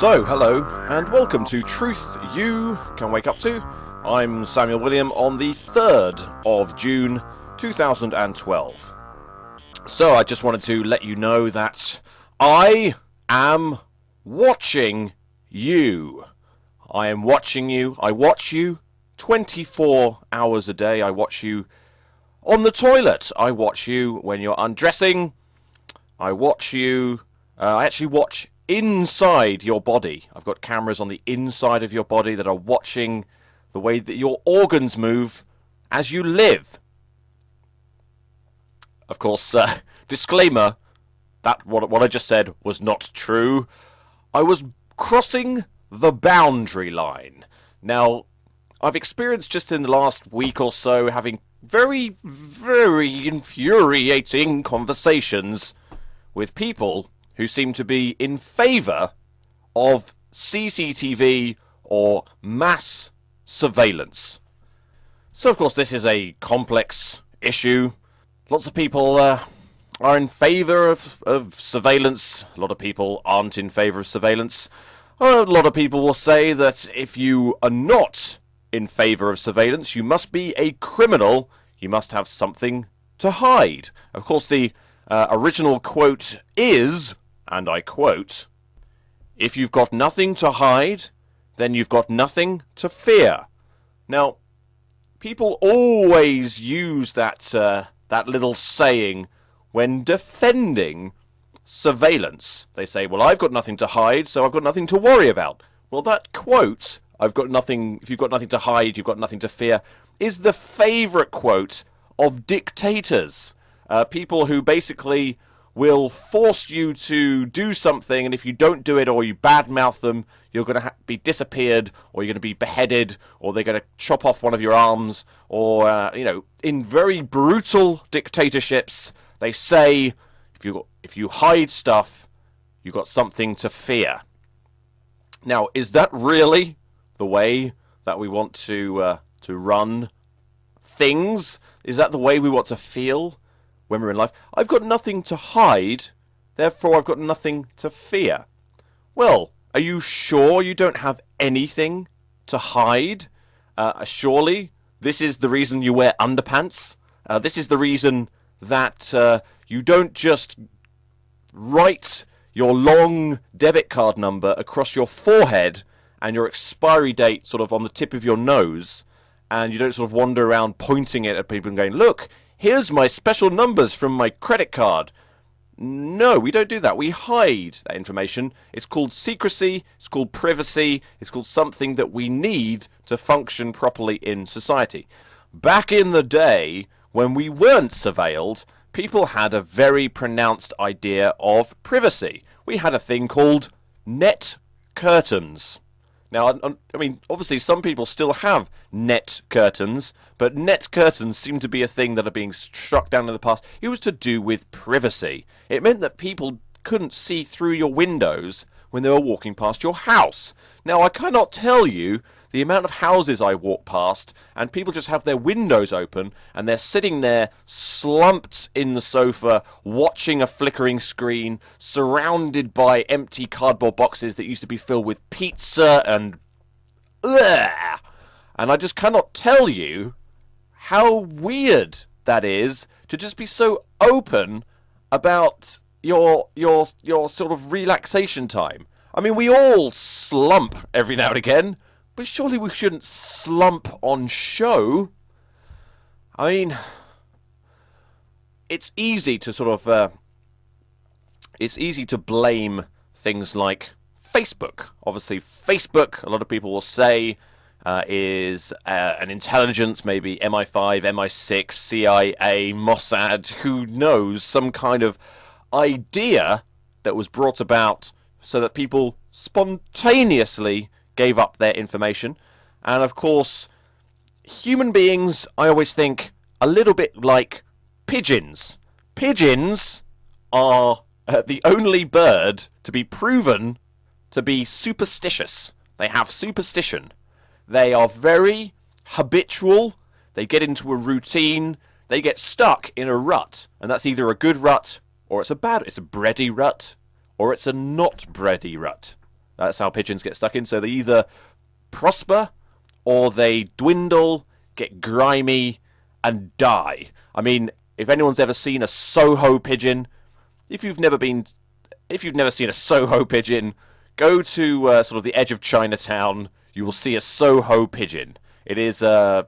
So, hello, and welcome to Truth You Can Wake Up To. I'm Samuel William on the 3rd of June, 2012. So, I just wanted to let you know that I am watching you. I am watching you. I watch you 24 hours a day. I watch you on the toilet. I watch you when you're undressing. I watch you. I actually watch inside your body. I've got cameras on the inside of your body that are watching the way that your organs move as you live. Of course, disclaimer, that what I just said was not true. I was crossing the boundary line. Now, I've experienced just in the last week or so having very, very infuriating conversations with people who seem to be in favour of CCTV or mass surveillance. So, of course, this is a complex issue. Lots of people are in favour of surveillance. A lot of people aren't in favour of surveillance. A lot of people will say that if you are not in favour of surveillance, you must be a criminal. You must have something to hide. Of course, the original quote is, and I quote, "If you've got nothing to hide, then you've got nothing to fear." Now, people always use that little saying when defending surveillance. They say, well, I've got nothing to hide, so I've got nothing to worry about. Well, that quote, if you've got nothing to hide, you've got nothing to fear, is the favourite quote of dictators. People who basically will force you to do something, and if you don't do it or you badmouth them, you're going to be disappeared, or you're going to be beheaded, or they're going to chop off one of your arms, or, in very brutal dictatorships, they say, if you hide stuff, you've got something to fear. Now, is that really the way that we want to run things? Is that the way we want to feel when we're in life? I've got nothing to hide, therefore I've got nothing to fear. Well, are you sure you don't have anything to hide? Surely this is the reason you wear underpants. This is the reason that you don't just write your long debit card number across your forehead and your expiry date sort of on the tip of your nose, and you don't sort of wander around pointing it at people and going, look, here's my special numbers from my credit card. No, we don't do that. We hide that information. It's called secrecy, it's called privacy, it's called something that we need to function properly in society. Back in the day, when we weren't surveilled, people had a very pronounced idea of privacy. We had a thing called net curtains. Now, I mean, obviously some people still have net curtains, but net curtains seem to be a thing that are being struck down in the past. It was to do with privacy. It meant that people couldn't see through your windows when they were walking past your house. Now, I cannot tell you the amount of houses I walk past, and people just have their windows open, and they're sitting there slumped in the sofa, watching a flickering screen, surrounded by empty cardboard boxes that used to be filled with pizza and... Ugh! And I just cannot tell you how weird that is to just be so open about your sort of relaxation time. I mean, we all slump every now and again, but surely we shouldn't slump on show. I mean, it's easy to sort of, it's easy to blame things like Facebook. Obviously, Facebook, a lot of people will say, is an intelligence, maybe MI5, MI6, CIA, Mossad, who knows, some kind of idea that was brought about so that people spontaneously gave up their information. And of course, human beings, I always think, a little bit like pigeons. Pigeons are the only bird to be proven to be superstitious. They have superstition. They are very habitual. They get into a routine. They get stuck in a rut. And that's either a good rut or it's a bready rut or it's a not bready rut. That's how pigeons get stuck in. So they either prosper or they dwindle, get grimy, and die. I mean, if anyone's ever seen a Soho pigeon, if you've never seen a Soho pigeon, go to sort of the edge of Chinatown. You will see a Soho pigeon. It is a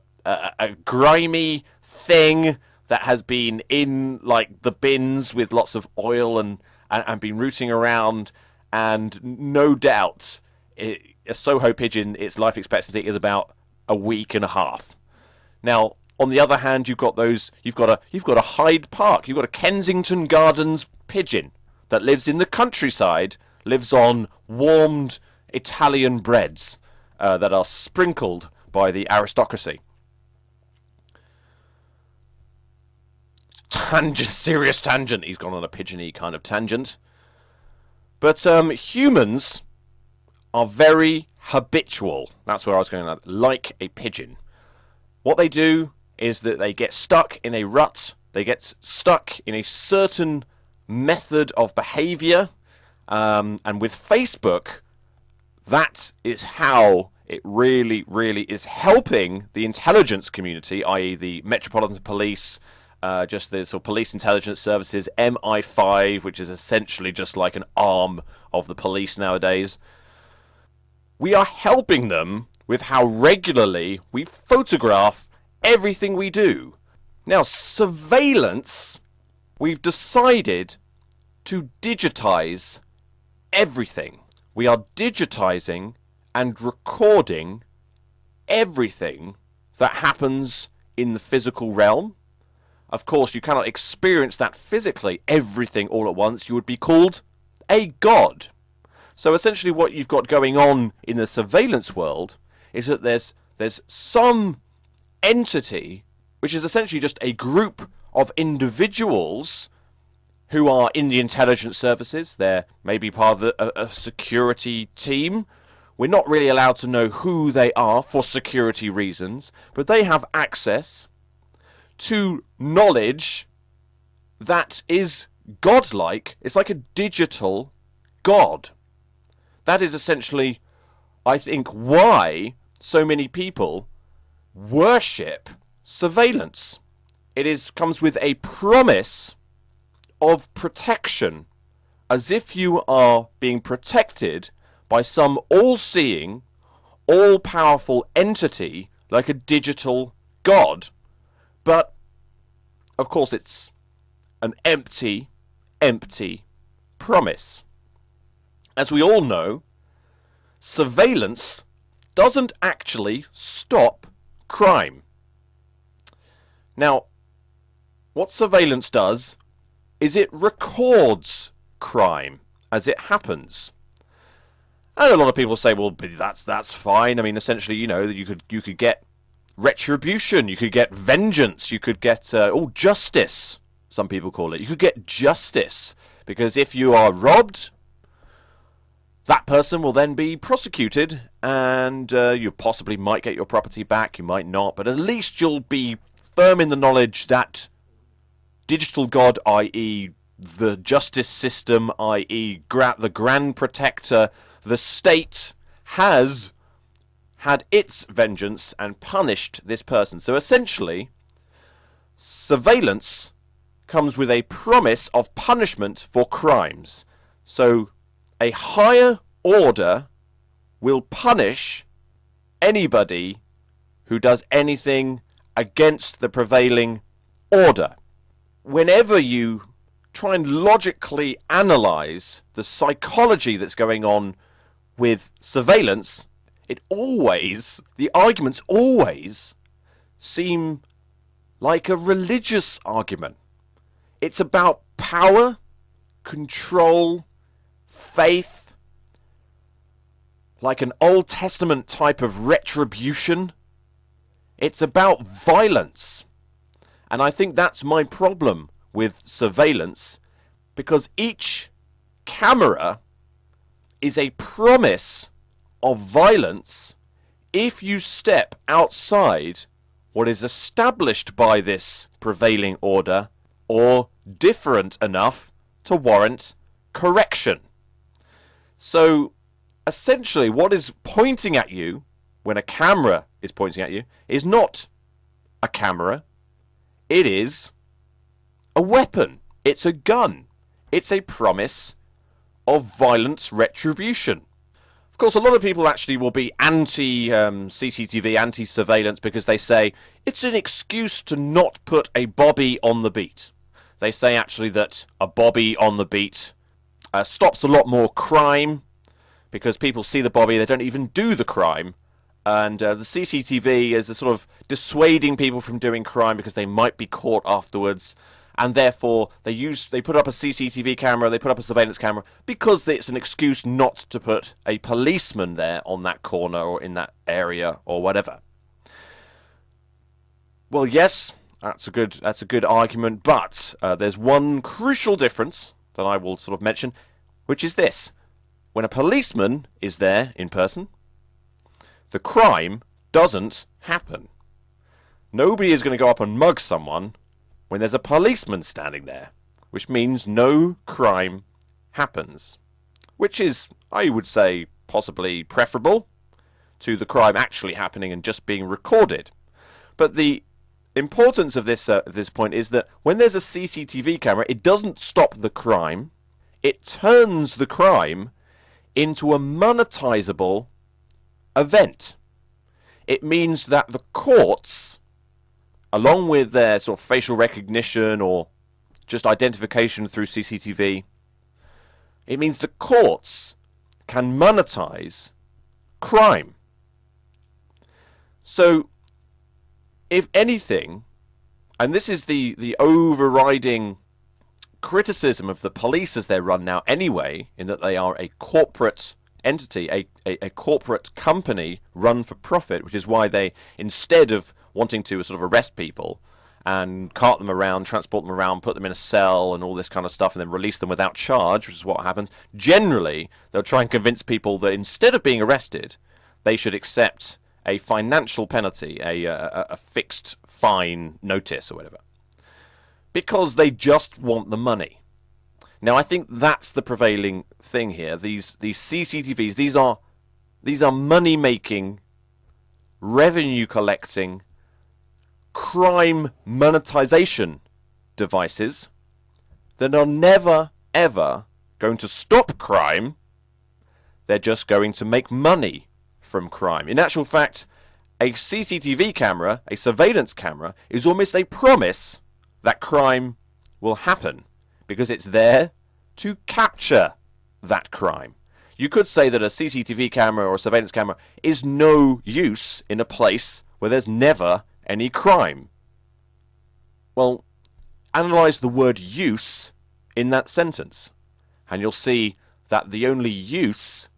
grimy thing that has been in like the bins with lots of oil and been rooting around, and no doubt a Soho pigeon, its life expectancy is about a week and a half. Now, on the other hand, you've got a Hyde Park, you've got a Kensington Gardens pigeon that lives in the countryside, lives on warmed Italian breads that are sprinkled by the aristocracy. Serious tangent. He's gone on a pigeon-y kind of tangent. But humans are very habitual. That's where I was going, like a pigeon. What they do is that they get stuck in a rut. They get stuck in a certain method of behavior. And with Facebook, that is how it really, really is helping the intelligence community, i.e. the Metropolitan Police, just the sort of police intelligence services, MI5, which is essentially just like an arm of the police nowadays. We are helping them with how regularly we photograph everything we do. Now, surveillance, we've decided to digitize everything. We are digitizing and recording everything that happens in the physical realm. Of course, you cannot experience that physically, everything all at once. You would be called a god. So essentially what you've got going on in the surveillance world is that there's some entity, which is essentially just a group of individuals who are in the intelligence services. They're maybe part of a security team. We're not really allowed to know who they are for security reasons, but they have access to knowledge that is godlike. It's like a digital god. That is essentially, I think, why so many people worship surveillance. It comes with a promise of protection, as if you are being protected by some all-seeing, all-powerful entity like a digital god. But, of course, it's an empty promise. As we all know, surveillance doesn't actually stop crime. Now, what surveillance does is it records crime as it happens. And a lot of people say, well, that's fine. I mean, essentially, you know, you could get retribution, you could get vengeance, you could get justice, some people call it. You could get justice, because if you are robbed, that person will then be prosecuted, and you possibly might get your property back, you might not, but at least you'll be firm in the knowledge that digital god, i.e. the justice system, i.e. the Grand Protector, the state, has had its vengeance and punished this person. So essentially, surveillance comes with a promise of punishment for crimes. So a higher order will punish anybody who does anything against the prevailing order. Whenever you try and logically analyze the psychology that's going on with surveillance, the arguments always seem like a religious argument. It's about power, control, faith, like an Old Testament type of retribution. It's about violence. And I think that's my problem with surveillance, because each camera is a promise of violence if you step outside what is established by this prevailing order, or different enough to warrant correction. So essentially what is pointing at you when a camera is pointing at you is not a camera. It is a weapon. It's a gun. It's a promise of violent retribution. Of course, a lot of people actually will be anti-CCTV, anti-surveillance, because they say it's an excuse to not put a bobby on the beat. They say actually that a bobby on the beat stops a lot more crime, because people see the bobby, they don't even do the crime. And the CCTV is a sort of dissuading people from doing crime because they might be caught afterwards. And therefore, they put up a CCTV camera, they put up a surveillance camera, because it's an excuse not to put a policeman there on that corner or in that area or whatever. Well, yes, that's a good argument, but there's one crucial difference that I will sort of mention, which is this. When a policeman is there in person, the crime doesn't happen. Nobody is going to go up and mug someone when there's a policeman standing there, which means no crime happens. Which is, I would say, possibly preferable to the crime actually happening and just being recorded. But the importance of this point is that when there's a CCTV camera, it doesn't stop the crime. It turns the crime into a monetizable event. It means that the courts, along with their sort of facial recognition or just identification through CCTV, it means the courts can monetize crime. So, if anything, and this is the overriding criticism of the police as they're run now anyway, in that they are a corporate entity, a corporate company run for profit, which is why they, instead of wanting to sort of arrest people and cart them around, transport them around, put them in a cell and all this kind of stuff, and then release them without charge, which is what happens, generally they'll try and convince people that instead of being arrested, they should accept a financial penalty, a fixed fine notice or whatever, because they just want the money. Now, I think that's the prevailing thing here. These CCTVs, these are money-making, revenue-collecting, crime monetization devices that are never, ever going to stop crime. They're just going to make money from crime. In actual fact, a CCTV camera, a surveillance camera, is almost a promise that crime will happen, because it's there to capture that crime. You could say that a CCTV camera or a surveillance camera is no use in a place where there's never any crime. Well, analyze the word use in that sentence, and you'll see that the only use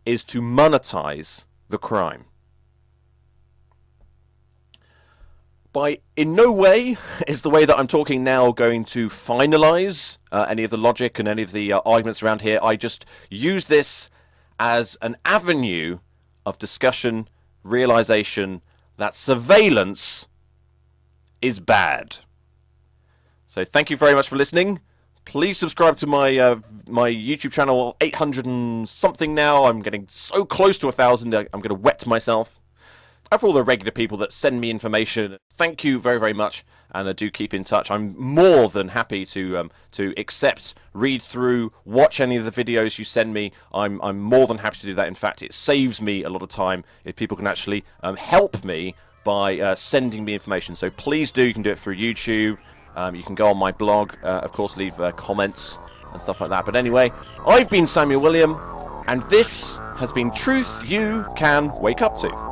is to monetize the crime. In no way is the way that I'm talking now going to finalize any of the logic and any of the arguments around here. I just use this as an avenue of discussion, realization that surveillance is bad. So thank you very much for listening. Please subscribe to my YouTube channel, 800 and something now. I'm getting so close to 1,000, I'm going to wet myself. And for all the regular people that send me information, thank you very, very much, and do keep in touch. I'm more than happy to accept, read through, watch any of the videos you send me. I'm more than happy to do that. In fact, it saves me a lot of time if people can actually help me by sending me information. So please do. You can do it through YouTube. You can go on my blog, of course, leave comments and stuff like that. But anyway, I've been Samuel William, and this has been Truth You Can Wake Up To.